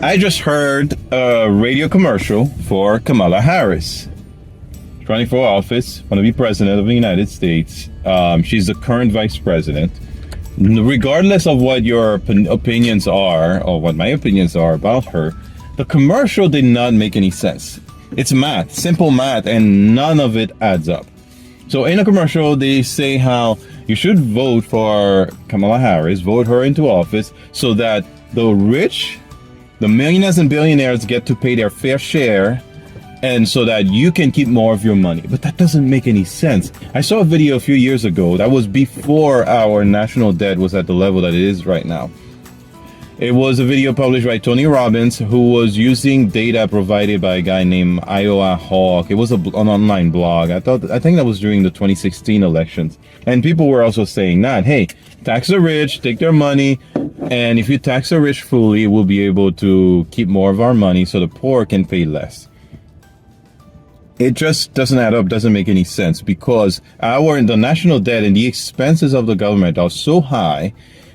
I just heard a radio commercial for Kamala Harris, running for office, want to be president of the United States. She's the current vice president. Regardless of what your opinions are, or what my opinions are about her, the commercial did not make any sense. It's math, simple math, and none of it adds up. So in a commercial, they say how you should vote for Kamala Harris, vote her into office, so that the rich, the millionaires and billionaires get to pay their fair share, and so that you can keep more of your money. But that doesn't make any sense. I saw a video a few years ago that was before our national debt was at the level that it is right now. It was a video published by Tony Robbins, who was using data provided by a guy named Iowa Hawk. It was an online blog. I think that was during the 2016 elections. And people were also saying that, hey, tax the rich, take their money, and if you tax the rich fully, we'll be able to keep more of our money so the poor can pay less. It just doesn't add up, doesn't make any sense, because the national debt and the expenses of the government are so high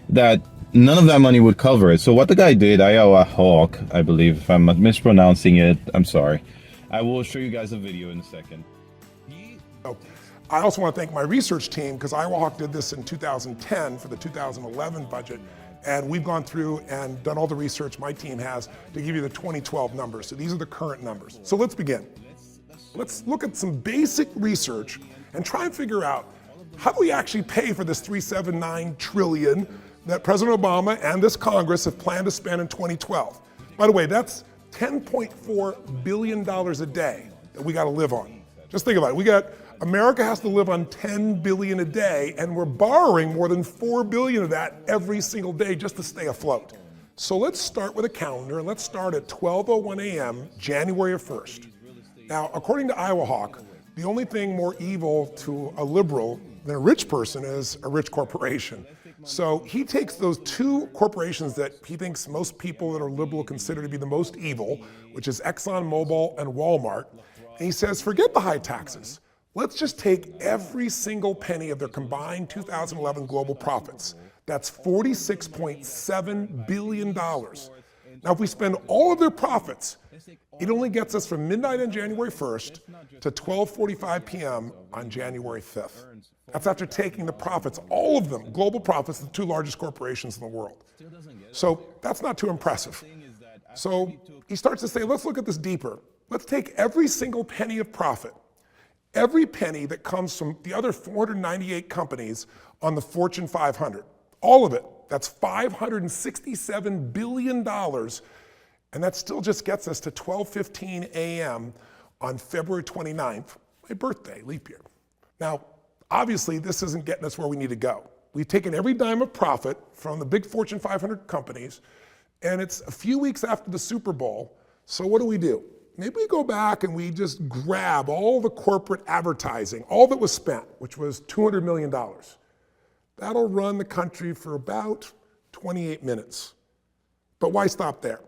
that none of that money would cover it. So what the guy did, Iowa Hawk, I believe, if I'm mispronouncing it, I'm sorry. I will show you guys a video in a second. I also want to thank my research team, because Iowa Hawk did this in 2010 for the 2011 budget. And we've gone through and done all the research my team has to give you the 2012 numbers. So these are the current numbers. So let's begin. Let's look at some basic research and try and figure out, how do we actually pay for this $379 trillion that President Obama and this Congress have planned to spend in 2012? By the way, that's $10.4 billion a day that we got to live on. Just think about it. America has to live on $10 billion a day, and we're borrowing more than $4 billion of that every single day just to stay afloat. So let's start with a calendar, and let's start at 12:01 a.m., January 1st. Now, according to Iowa Hawk, the only thing more evil to a liberal than a rich person is a rich corporation. So he takes those two corporations that he thinks most people that are liberal consider to be the most evil, which is ExxonMobil and Walmart, and he says, forget the high taxes. Let's just take every single penny of their combined 2011 global profits. That's $46.7 billion. Now, if we spend all of their profits, it only gets us from midnight on January 1st to 12:45 p.m. on January 5th. That's after taking the profits, all of them, global profits, the two largest corporations in the world. So that's not too impressive. So he starts to say, let's look at this deeper. Let's take every single penny of profit, every penny that comes from the other 498 companies on the Fortune 500, all of it. That's $567 billion. And that still just gets us to 12:15 a.m. on February 29th, my birthday, leap year. Now, obviously, this isn't getting us where we need to go. We've taken every dime of profit from the big Fortune 500 companies, and it's a few weeks after the Super Bowl. So what do? Maybe we go back and we just grab all the corporate advertising, all that was spent, which was $200 million. That'll run the country for about 28 minutes. But why stop there?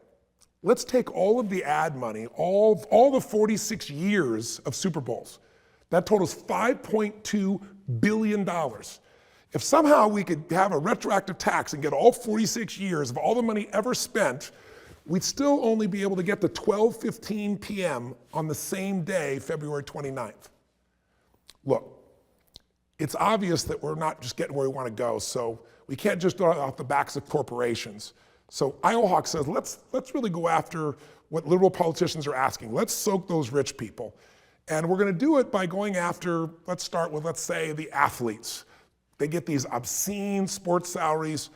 Let's take all of the ad money, all the 46 years of Super Bowls. That totals $5.2 billion. If somehow we could have a retroactive tax and get all 46 years of all the money ever spent, we'd still only be able to get to 12:15 p.m. on the same day, February 29th. Look, it's obvious that we're not just getting where we want to go, so we can't just do it off the backs of corporations. So Iowa Hawk says, let's really go after what liberal politicians are asking. Let's soak those rich people. And we're going to do it by going after, let's start with, let's say, the athletes. They get these obscene sports salaries,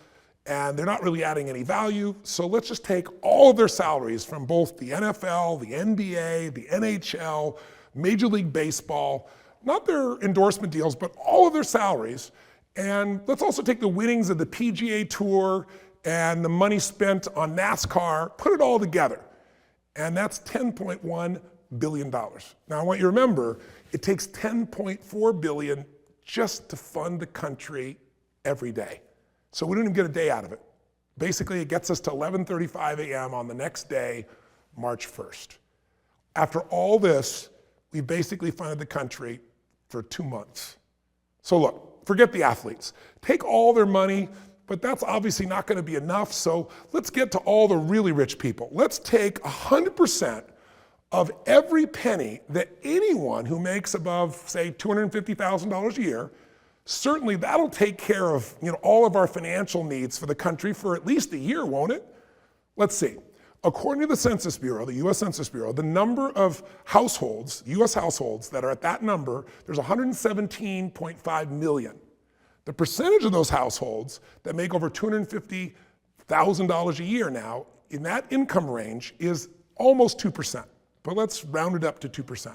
and they're not really adding any value. So let's just take all of their salaries from both the NFL, the NBA, the NHL, Major League Baseball, not their endorsement deals, but all of their salaries. And let's also take the winnings of the PGA Tour and the money spent on NASCAR, put it all together. And that's $10.1 billion. Now I want you to remember, it takes $10.4 billion just to fund the country every day. So we don't even get a day out of it. Basically, it gets us to 11:35 a.m. on the next day, March 1st. After all this, we basically funded the country for 2 months. So look, forget the athletes. Take all their money, but that's obviously not going to be enough. So let's get to all the really rich people. Let's take 100% of every penny that anyone who makes above, say, $250,000 a year, certainly that'll take care of all of our financial needs for the country for at least a year, won't it? Let's see. According to the Census Bureau, the US Census Bureau, the number of households, US households that are at that number, there's 117.5 million. The percentage of those households that make over $250,000 a year now, in that income range, is almost 2%. But let's round it up to 2%.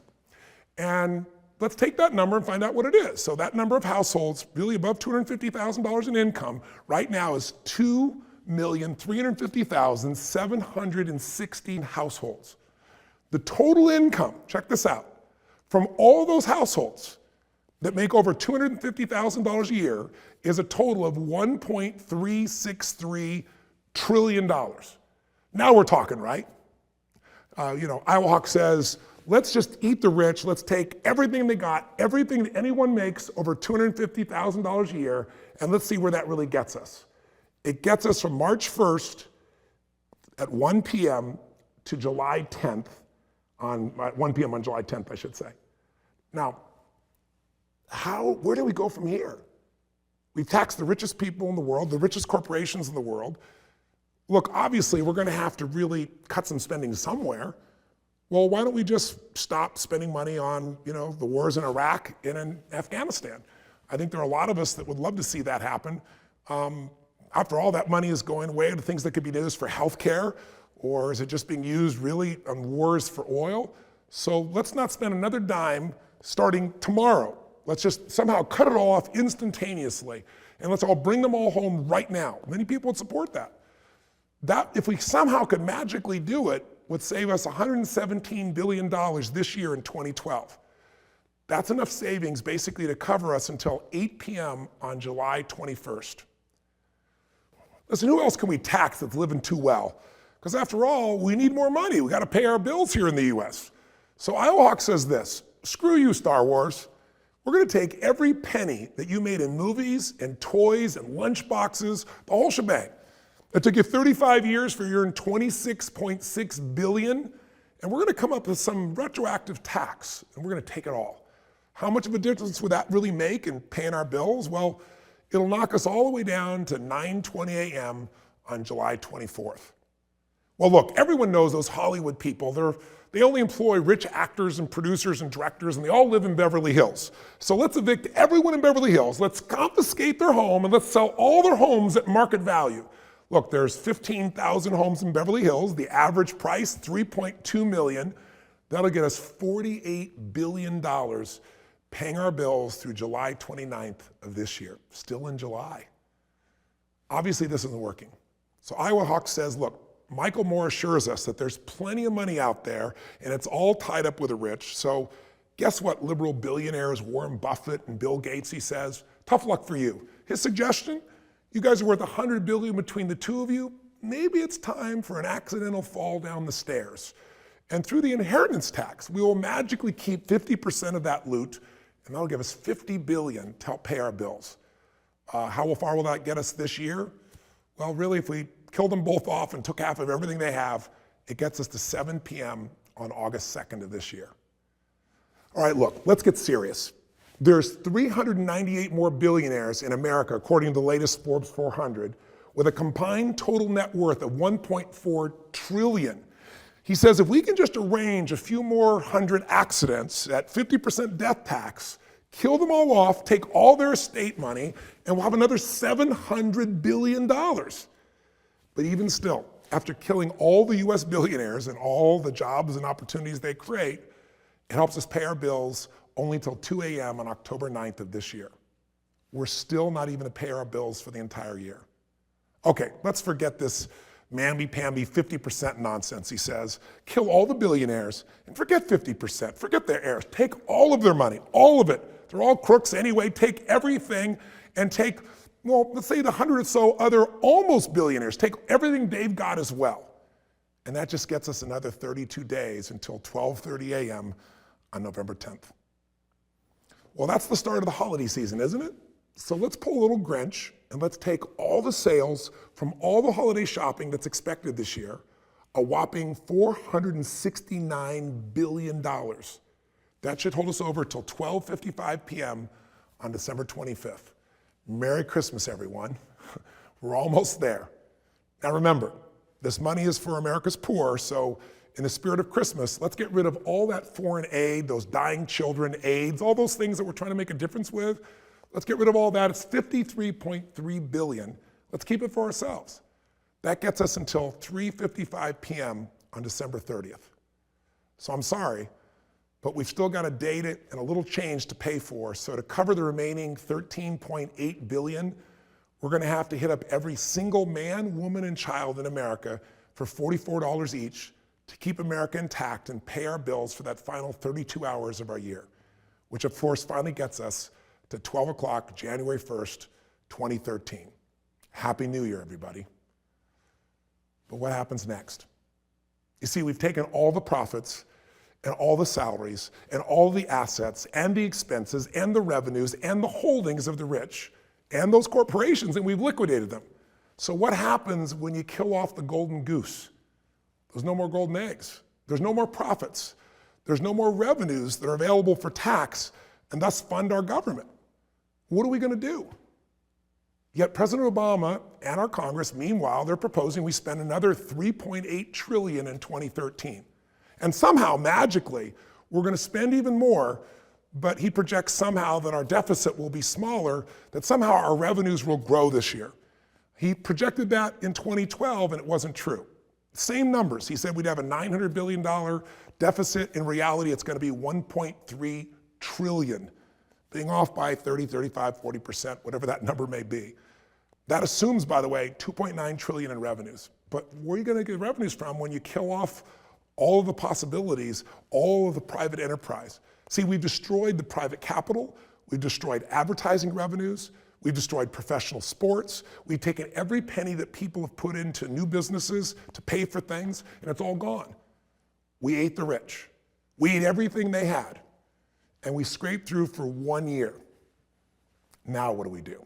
And let's take that number and find out what it is. So that number of households really above $250,000 in income right now is 2,350,716 households. The total income, check this out, from all those households that make over $250,000 a year is a total of $1.363 trillion. Now we're talking, right? Iowa Hawk says, let's just eat the rich. Let's take everything they got, everything that anyone makes over $250,000 a year, and let's see where that really gets us. It gets us from March 1st at 1 p.m. to July 10th, at 1 p.m. on July 10th, I should say. Now, where do we go from here? We've taxed the richest people in the world, the richest corporations in the world. Look, obviously, we're going to have to really cut some spending somewhere. Well, why don't we just stop spending money on, the wars in Iraq and in Afghanistan? I think there are a lot of us that would love to see that happen. After all, that money is going away to things that could be used for healthcare, or is it just being used really on wars for oil? So let's not spend another dime starting tomorrow. Let's just somehow cut it all off instantaneously, and let's all bring them all home right now. Many people would support that. That, if we somehow could magically do it, would save us $117 billion this year in 2012. That's enough savings basically to cover us until 8 p.m. on July 21st. Listen, who else can we tax that's living too well? Because after all, we need more money. We got to pay our bills here in the US. So Iowa Hawk says this, screw you, Star Wars. We're going to take every penny that you made in movies and toys and lunch boxes, the whole shebang. It took you 35 years for your $26.6 billion, and we're going to come up with some retroactive tax, and we're going to take it all. How much of a difference would that really make in paying our bills? Well, it'll knock us all the way down to 9:20 a.m. on July 24th. Well, look, everyone knows those Hollywood people. They only employ rich actors and producers and directors, and they all live in Beverly Hills. So let's evict everyone in Beverly Hills. Let's confiscate their home, and let's sell all their homes at market value. Look, there's 15,000 homes in Beverly Hills. The average price, $3.2 million. That'll get us $48 billion paying our bills through July 29th of this year. Still in July. Obviously, this isn't working. So Iowa Hawk says, look, Michael Moore assures us that there's plenty of money out there, and it's all tied up with the rich. So guess what, liberal billionaires Warren Buffett and Bill Gates, he says, tough luck for you. His suggestion, you guys are worth $100 billion between the two of you. Maybe it's time for an accidental fall down the stairs. And through the inheritance tax, we will magically keep 50% of that loot, and that'll give us $50 billion to help pay our bills. How far will that get us this year? Well, really, if we killed them both off and took half of everything they have, it gets us to 7 p.m. on August 2nd of this year. All right, look, let's get serious. There's 398 more billionaires in America, according to the latest Forbes 400, with a combined total net worth of $1.4 trillion. He says if we can just arrange a few more hundred accidents at 50% death tax, kill them all off, take all their estate money, and we'll have another $700 billion. But even still, after killing all the US billionaires and all the jobs and opportunities they create, it helps us pay our bills only till 2 a.m. on October 9th of this year. We're still not even to pay our bills for the entire year. Okay, let's forget this mamby-pamby 50% nonsense, he says. Kill all the billionaires and forget 50%, forget their heirs. Take all of their money, all of it. They're all crooks anyway. Take everything and take, well, let's say the 100 or so other almost billionaires. Take everything they've got as well. And that just gets us another 32 days until 12:30 a.m. on November 10th. Well, that's the start of the holiday season, isn't it? So let's pull a little Grinch and let's take all the sales from all the holiday shopping that's expected this year, a whopping $469 billion. That should hold us over till 12:55 p.m. on December 25th. Merry Christmas, everyone. We're almost there. Now remember, this money is for America's poor, so in the spirit of Christmas, let's get rid of all that foreign aid, those dying children aids, all those things that we're trying to make a difference with. Let's get rid of all that. It's $53.3 billion. Let's keep it for ourselves. That gets us until 3:55 p.m. on December 30th. So I'm sorry, but we've still got a date and a little change to pay for. So to cover the remaining $13.8 billion, we're gonna have to hit up every single man, woman, and child in America for $44 each to keep America intact and pay our bills for that final 32 hours of our year, which of course finally gets us to 12 o'clock, January 1st, 2013. Happy New Year, everybody. But what happens next? You see, we've taken all the profits and all the salaries and all the assets and the expenses and the revenues and the holdings of the rich and those corporations, and we've liquidated them. So what happens when you kill off the golden goose? There's no more golden eggs. There's no more profits. There's no more revenues that are available for tax and thus fund our government. What are we gonna do? Yet President Obama and our Congress, meanwhile, they're proposing we spend another $3.8 trillion in 2013. And somehow, magically, we're gonna spend even more, but he projects somehow that our deficit will be smaller, that somehow our revenues will grow this year. He projected that in 2012 and it wasn't true. Same numbers. He said we'd have a $900 billion deficit. In reality, it's gonna be $1.3 trillion, being off by 30, 35, 40%, whatever that number may be. That assumes, by the way, $2.9 trillion in revenues. But where are you gonna get revenues from when you kill off all of the possibilities, all of the private enterprise? See, we've destroyed the private capital, we've destroyed advertising revenues, we've destroyed professional sports, we've taken every penny that people have put into new businesses to pay for things, and it's all gone. We ate the rich. We ate everything they had, and we scraped through for 1 year. Now what do we do?